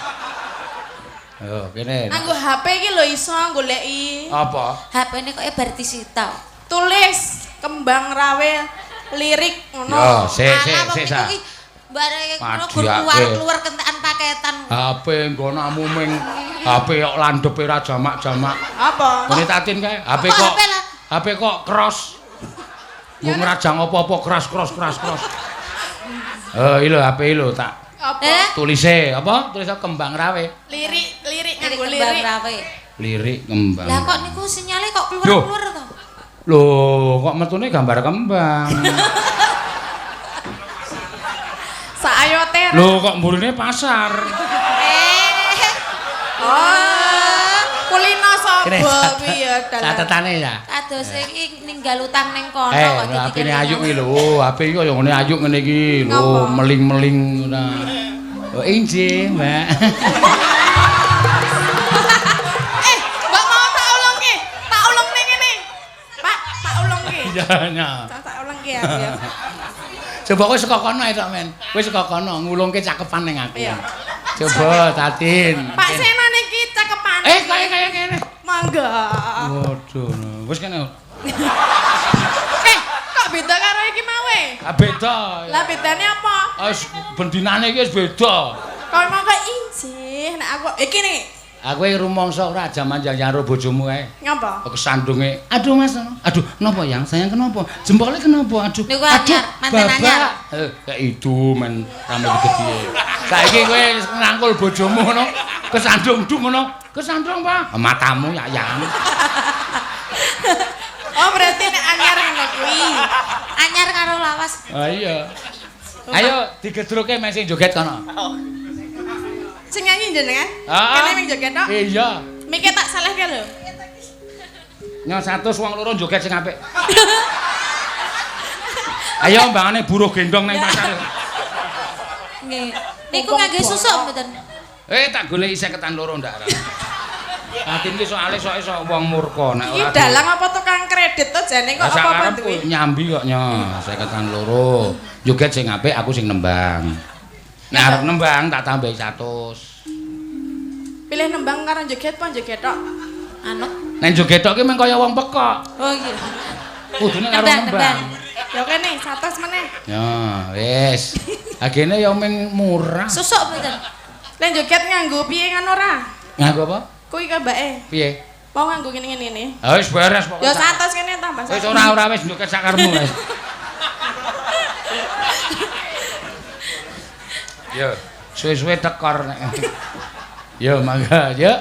Yo, kene. Nganggo HP iki lho iso goleki. Apa? HP-ne kok bar disita. Tulis kembang rawe lirik ngono. Yo, sik sah. Bare ngono Madiake. keluar kentekan paketan. HP nggonamu ming HP kok landhepe ra jamak-jamak. Apa? Ngene tatin kae, HP Kok kok HP lah? HP kok cross. Nggo ngrajang apa-apa cross. Iki lho HP lho tak Apa? tulise apa? Tulise kembang rawe. Lirik Nganggo nganggo kembang lirik. rawe. Lirik kembang. Lah kok niku sinyale kok Yo. keluar-keluar to? Loh, kok metune gambar kembang. Saayote. Loh, kok mburine pasar. Oh, kulino sapa kuwi ya dalan. Catetane ya. Kados iki ninggal utang ning kono kok HP-ne Ayu iki lho. HP iki kaya ngene Ayu ngene iki lho, meling-meling ora. Oh, injih, Mbak. Mbak mau tak ulungke. Tak ulung ning ngene. Pak, tak ulungke. Ya, ya. Tak ulungke ya. Coba kowe saka kono ae tok, men. Kowe saka kono ngulungke cakepan ning aku. Iya. Coba Tatin. Pak Sena niki cakepan. Kaya kene. Mangga. Waduh, wis kene. Kok beda karo iki mawe? Ah beda. Lah bedane apa? Wis bendinane iki wis beda. Kok mau kok injih nek aku iki nih. Aku iki rumangsa ora jaman karo bojomu kae. Ngapa? Kesandunge. Aduh Mas. Aduh, kenapa yang? Sayang kenapa? Jempolnya kenapa? Aduh. Niku anyar, manten anyar. Kayak itu men rame gede. Saiki kowe ngangkul bojomu ngono, kesandung nduk ngono. Kesandung, Pak. Matamu yayang. Oh, berarti nek anyar ngono kuwi. Anyar karo lawas. Ah iya. Ayo digedruke men sing joget kono. Sing nyanyi jenengan? Ah. Kene ming joget tok. Iya. Mike tak salehke lho. Nyo 100 wong loro joget sing apik. Ayo mbangane buruh gendong ning pasar. Nggih. Niku ngangge susuk mboten. Tak goleki 50-an loro ndak. Atin ki soalé sok iso wong murka nek Iki ora. dalang apa tukang kredit to jane kok apa-apa duwe. Nyambi kok nyo 50-an loro. Joget sing apik aku sing nembang. Nek arep nembang tak tambahi 100. Pilih nembang karo joget apa joget tok? Anu. Nek joget tok ki meng kaya wong pekok. Oh iya. Kudune karo Nembang, nembang. Ya kene 100 meneh. Ya, wis. Agene ya meng murah. Susuk mboten. Lah joget nganggo piye kan ora? Nganggo apa? Kuwi kabake. Piye? Mau nganggo ngene-ngene. Ah wis beres pokoke. Ya 100 kene tambah 100. Wis ora wis joget sak karepmu wis. Yo, suwe-suwe tekor nek. Yo, mangga, yo.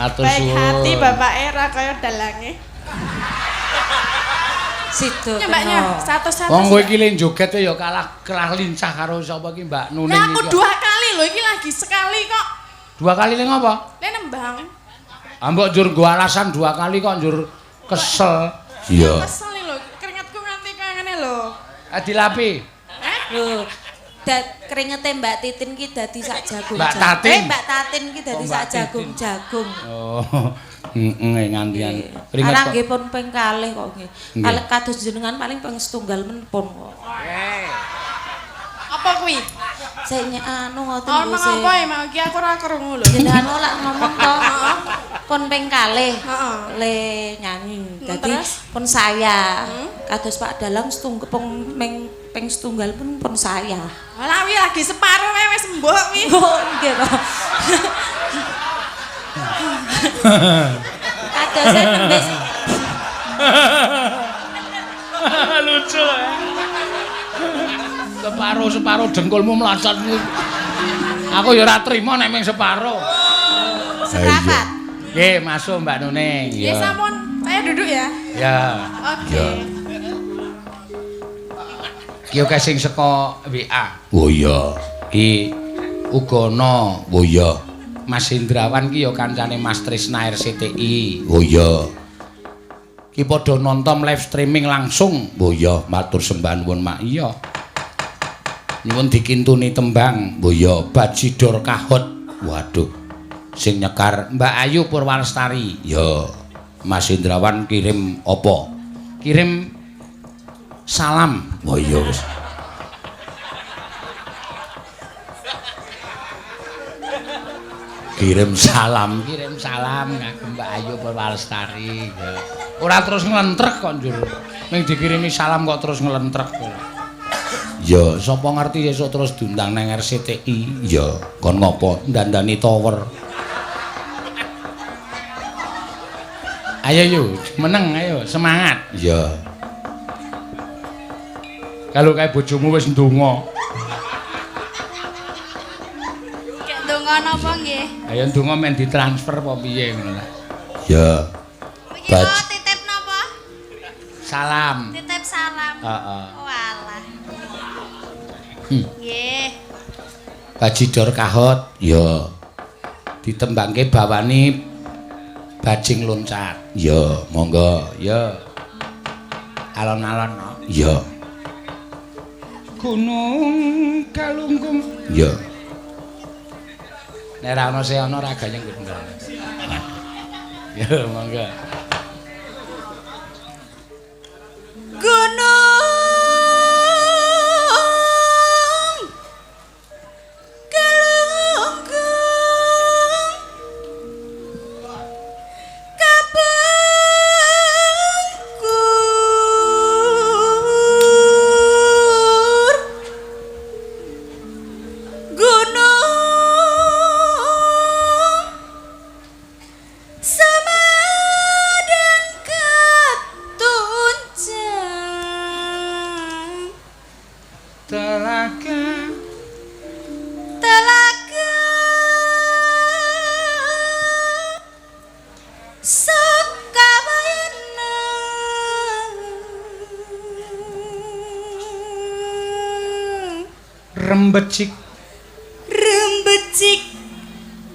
Matur Baik suwun. hati bapak era kaya dalange. Sido. Mbaknya satu-satu. Wong kowe iki le joget ya kalah lincah karo sapa iki Mbak Nuning Nah, aku iki. 2 kali lho, iki lagi sekali kok. 2 kali le ngopo? Le nembang. Ambok njur nggo alasan 2 kali kok njur kesel. Iya. Kesel nih lho, keringetku nganti kaya ngene lho. Dilapi. Lho, keringete Mbak Titin ki dadi sak jagung. Mbak Tatin. Mbak Tatin ki dadi Oh, sak Mbak Titin. jagung-jagung. Oh. Heeh ngantian. Arang kok. nggih pun ping kalih kok nggih. Nggih. Kalih kados jenengan paling ping setunggal menpun kok. Apa kuwi? Sik anu ngoten Ono lho sik. apa ya mau iki aku ora krungu lho. Jenengan ora ngomong to. Pun ping kalih. Heeh. Le nyanyi. Dadi Terus? pun saya. Kados Pak Dalang setunggal ping setunggal pun saya. Lah wi lagi separo wae wis sembuh wi. Oh, nggih to. Kados nembe Lucu ya. Separo dengkulmu melacot. Aku ya ora trima nek ming separo. seprapat. Nggih, masuk Mbak Nuning. Ya sampun, saya duduk ya. Ya. Oke. Ki yo sing saka WA. Oh iya. Ki uga ana. Oh iya. Mas Indrawan ki yo kancane Mas Trisna RCTI. Oh iya. Ki padha nonton live streaming langsung. Oh iya, matur sembah nuwun Mak. Iya. Nyuwun dikintuni tembang. Oh iya, Bajidor Kahot. Waduh. Sing nyekar Mbak Ayu Purwalestari. Ya. Mas Indrawan kirim apa? Kirim salam. Oh iya wis. Kirim salam kagem Mbak Ayu Purwalestari. Ya. Ora terus nglentrek kok njur. Ning dikirimi salam kok terus nglentrek. Ya, sapa ngerti esuk terus diundang nang RCTI. Ya, kon ngopo ndandani tower. Ayo yuk, meneng ayo, semangat. Ya. Kalau kayak bojomu wis ndonga. Kek ndonga napa nggih? Ayo ndonga men ditransfer apa piye ngono lah. Ya. Iki mau titip napa? Salam. Titip salam. Heeh. Oh alah. Nggih. Bajidor Kahot, ya. Ditembangke bawani bajing loncat. Ya, monggo, ya. Alon-alon, no. Ya. Gunung Galunggung. Ya. Nek ra ono seana ra gayeng bener. Ya, monggo. Gunung Galunggung kabungkur gunung Samadan ketunjang Telaga telaga Sukawayana rembecik rembecik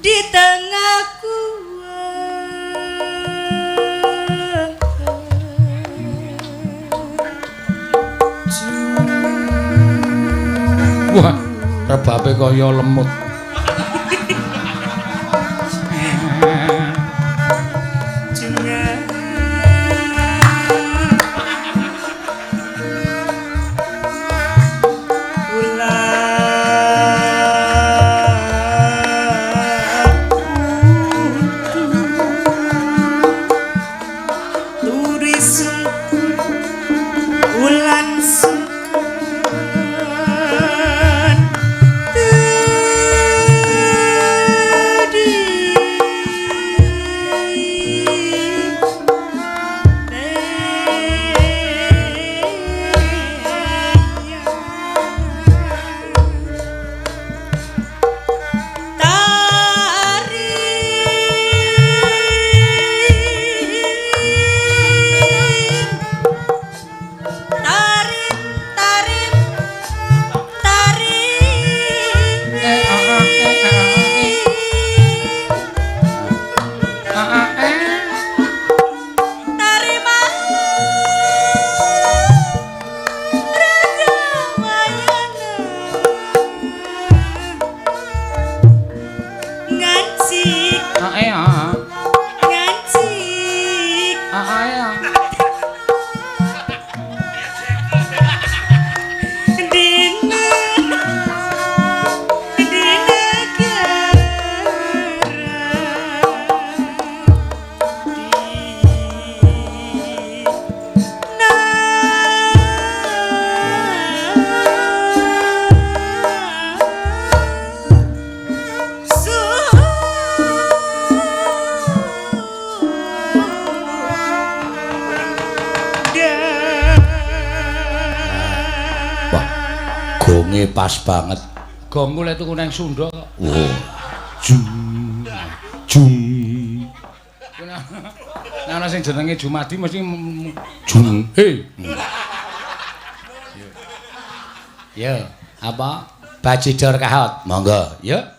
di tengah gua wah rebabe kaya lemut Ulan sukan ya. Gonge pas banget. Gongku lek tuku nang Sunda kok. Oh. Jung. Jung. Nek ana sing jenenge Jumadi mesti jung. He. Ya, apa? Bajidor kahot. Monggo, ya.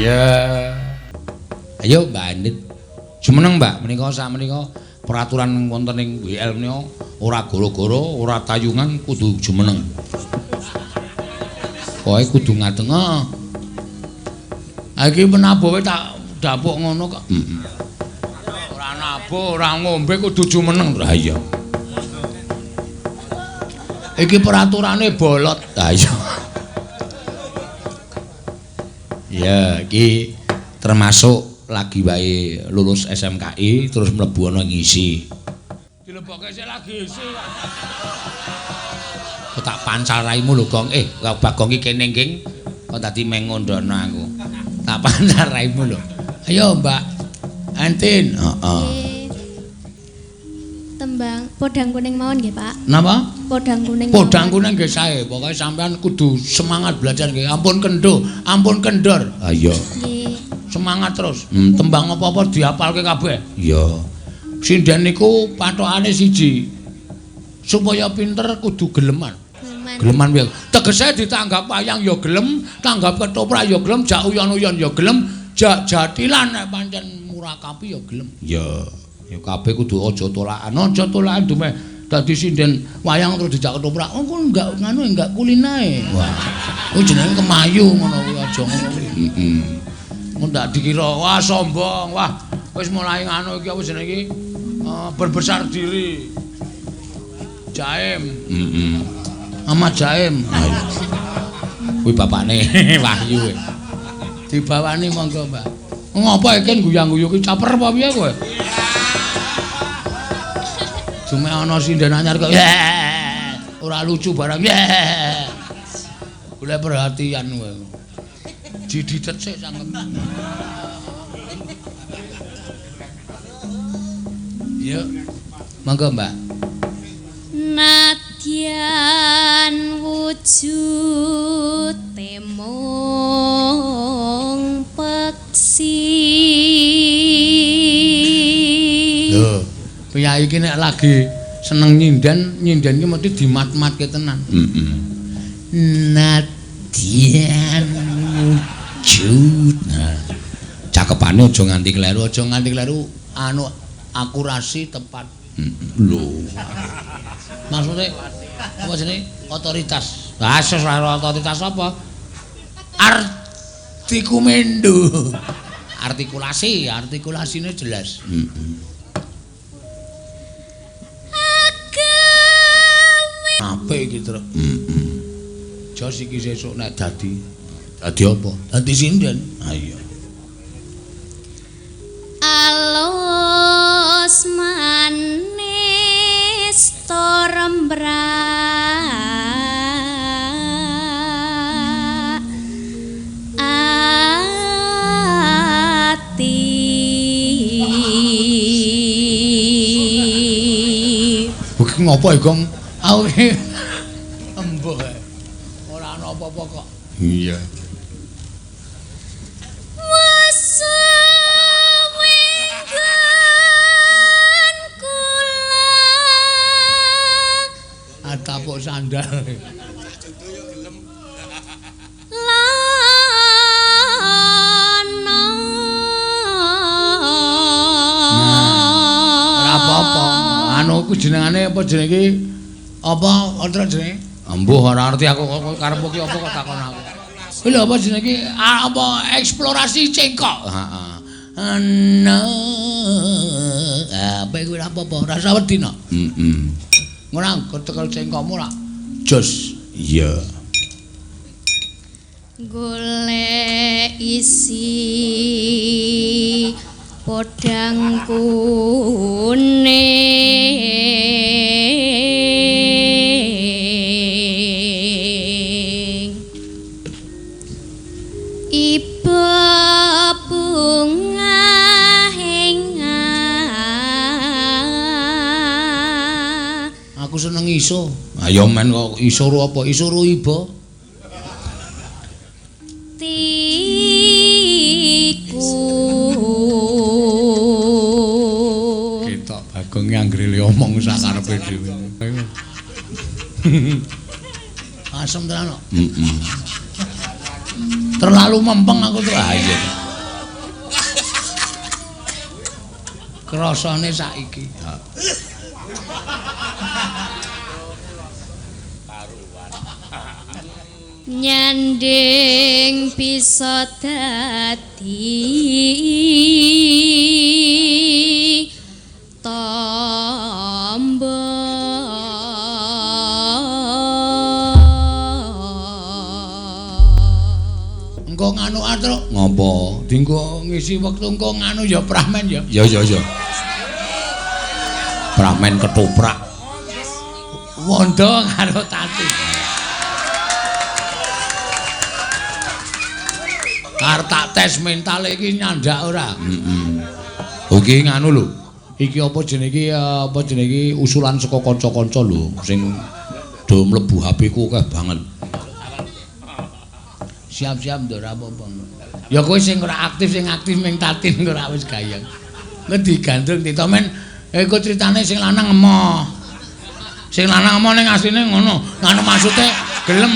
Iya. Ayo Mbak Andit. Jumeneng Mbak, menika sakmenika peraturan wonten ing WL menika ora goro-goro, ora tayungan, kudu jumeneng. Pokoke kudu ngadeng. Iki menabuh tak dapuk ngono kok. Ora nabuh, ora ngombe kudu jumeneng. Lah iya. Iki peraturane bolot. Lah iya. Ya, iki termasuk lagi wae lulus SMKI terus mlebu ana ngisi. Dilebokke sik lagi isi. Kok tak pancal raimu lho, Gong. Bagong iki kene ngging kok dadi meng ngondono aku. Tak pancal raimu lho. Ayo, Mbak Antin. Heeh. Tembang podang kuning mawon nggih, Pak. Napa? Podang kuning. Podang kuning nggih sae. Pokoke sampean kudu semangat belajar nggih. Ampun kendor. Ayo. Nggih. Semangat terus. Tembang apa-apa dihafalke kabeh. Iya. Sinden niku pathokane siji. Supaya pinter kudu geleman. Geleman piye? Tegese ditanggap wayang ya gelem, tanggap ketoprak ya gelem, jak uyon-uyon ya gelem, jak jatilan nek pancen murakapi ya gelem. Ya, ya kabeh kudu aja tolakan. Aja tolakan dume dadi sinden wayang terus dijak ketoprak. Oh, kok enggak kulinae. Wah. Kuwi jenenge kemayu ngono kuwi aja ngono kuwi. Heeh. Mun ndak dikira wah sombong, wah wis mulai ngono iki apa jenenge iki? Berbesar diri. Jaim. Ahmad Jaim. Kuwi bapakne Wahyu. Dibawani monggo, Mbak. Ngopo iki guyang-guyu ki caper apa piye kowe? Cuma ana sinden anyar kok. Ora lucu barang. Golek perhatian kowe. Dididet sik sangkem. Yo. Monggo, Mbak. Nadyan wujud temong peksi. Lho, piyai iki nek lagi seneng nyinden ki mesti dimat-matke tenan. Nadyan wujud. Nah, cakepane aja nganti kleru, anu akurasi tepat. Lho. Maksudnya apa jenenge otoritas. Lah otoritas apa? Artikumendo. Artikulasine jelas. Apik iki, Truk. Jos iki sesuk nek dadi apa? Dadi sinden. Ha iya. Alus manis torembrak ati. Iki ngopo iki, Gong? Aku iki embuh ae. Ora ana apa-apa kok. Iya. Tapuk sandal. Lana. Ora apa-apa. Anu ku jenengane apa jenenge? Apa ontra jenenge? Embuh ora ngerti aku karepmu ki apa kok takon aku. Kuwi lho apa jenenge? Apa eksplorasi cengkok. Heeh. Ana. Apa kuwi apa-apa? Rasa wedi no. Ngono ketekel cengkokmu lak jos. Iya. Golek isi podang kuning. Iba bunga Aku seneng iso. Ayo men kok iso apa? Iso iba. Tiku. Ketok Bagong anggere omong sakarepe dhewe. Asem tenan kok. Terlalu mempeng aku tuh. Ah iya. Krasane saiki. Nyanding bisa dadi tamba engko nganu atruk ngopo diengko ngisi wektu engko nganu ya pramen ya ya pramen ketoprak wondo karo tati arep tak tes mental iki nyandak ora iki nganu lho iki apa jenenge usulan saka kanca-kanca lho sing do mlebu HP ku akeh banget. Siap-siap ndora apa-apa. Ya kowe sing ora aktif ming tatin ora wis gayeng. Ngendi gandrung Tito men iku critane sing lanang emoh. Sing lanang emoh ning asline ngono. Ngono maksude gelem